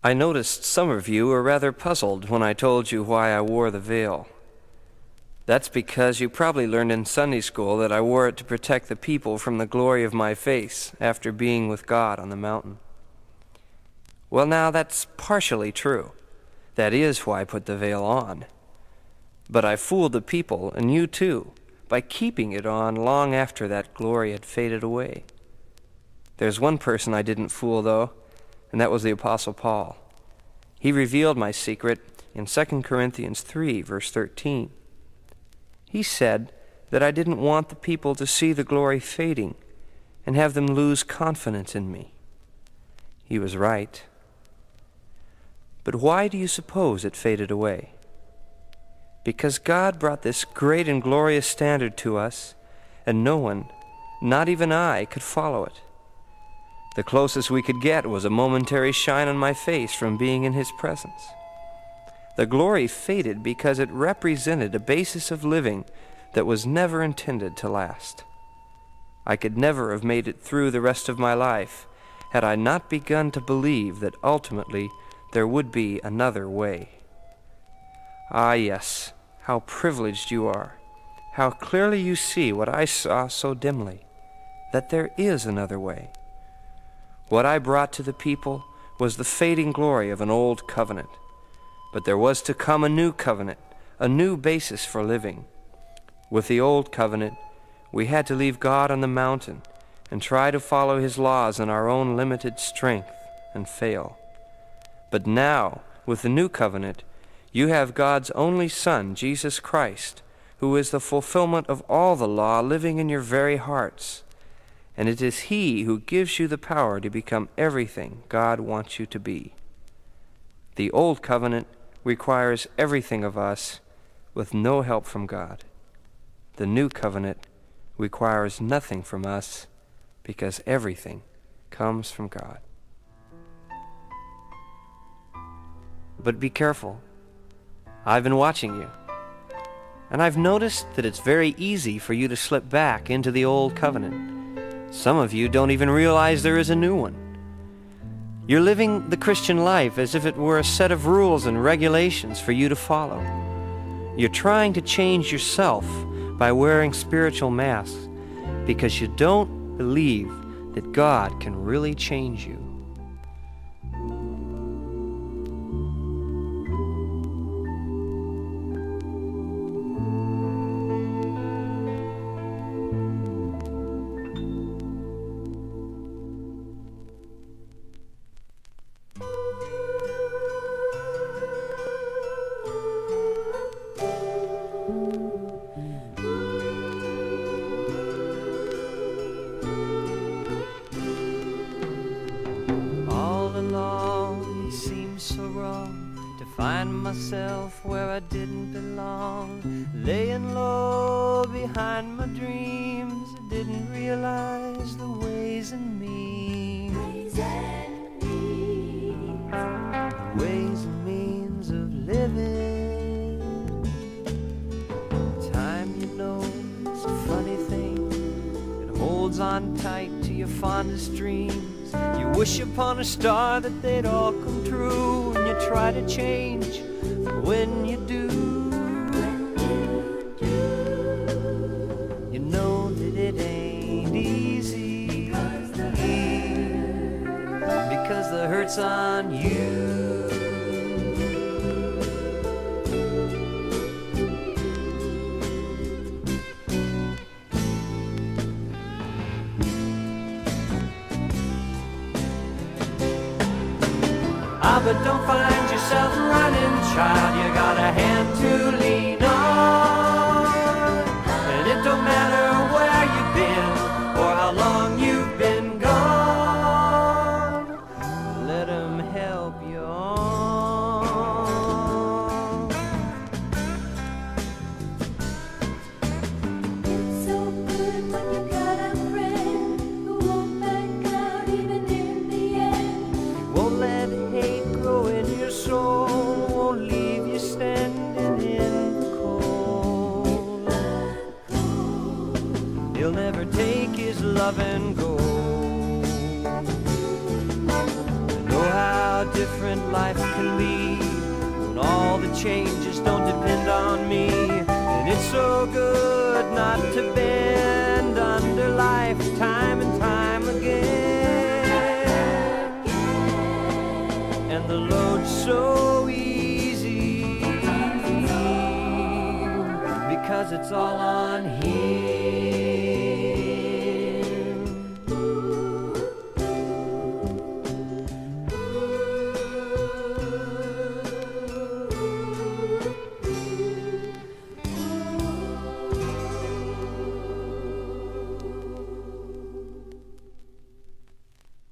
I noticed some of you were rather puzzled when I told you why I wore the veil. That's because you probably learned in Sunday school that I wore it to protect the people from the glory of my face after being with God on the mountain. Well, now that's partially true. That is why I put the veil on. But I fooled the people, and you too, by keeping it on long after that glory had faded away. There's one person I didn't fool, though, and that was the Apostle Paul. He revealed my secret in 2 Corinthians 3, verse 13. He said that I didn't want the people to see the glory fading and have them lose confidence in me. He was right. But why do you suppose it faded away? Because God brought this great and glorious standard to us, and no one, not even I, could follow it. The closest we could get was a momentary shine on my face from being in His presence. The glory faded because it represented a basis of living that was never intended to last. I could never have made it through the rest of my life had I not begun to believe that ultimately there would be another way. Ah, yes, how privileged you are, how clearly you see what I saw so dimly, that there is another way. What I brought to the people was the fading glory of an old covenant, but there was to come a new covenant, a new basis for living. With the old covenant, we had to leave God on the mountain and try to follow His laws in our own limited strength and fail. But now, with the new covenant, you have God's only Son, Jesus Christ, who is the fulfillment of all the law living in your very hearts. And it is He who gives you the power to become everything God wants you to be. The old covenant requires everything of us with no help from God. The new covenant requires nothing from us because everything comes from God. But be careful. I've been watching you, and I've noticed that it's very easy for you to slip back into the old covenant. Some of you don't even realize there is a new one. You're living the Christian life as if it were a set of rules and regulations for you to follow. You're trying to change yourself by wearing spiritual masks because you don't believe that God can really change you. Find myself where I didn't belong, laying low behind my dreams. I didn't realize the ways in me, ways and means of living. Time, you know, is a funny thing. It holds on tight to your fondest dreams. You wish upon a star that they'd all come true, and you try to change, but when you do, you know that it ain't easy, because the hurt's on you. But don't find yourself running, child. You got a hand to lean on, and it don't matter where you've been or how long you've been gone. Let them help you on. It's so good when you got a friend who won't back out even in the end. He won't let hate grow in your soul, won't leave you standing in the cold. changes don't depend on me. And it's so good not to bend under life time and time again. And the load's so easy because it's all on him.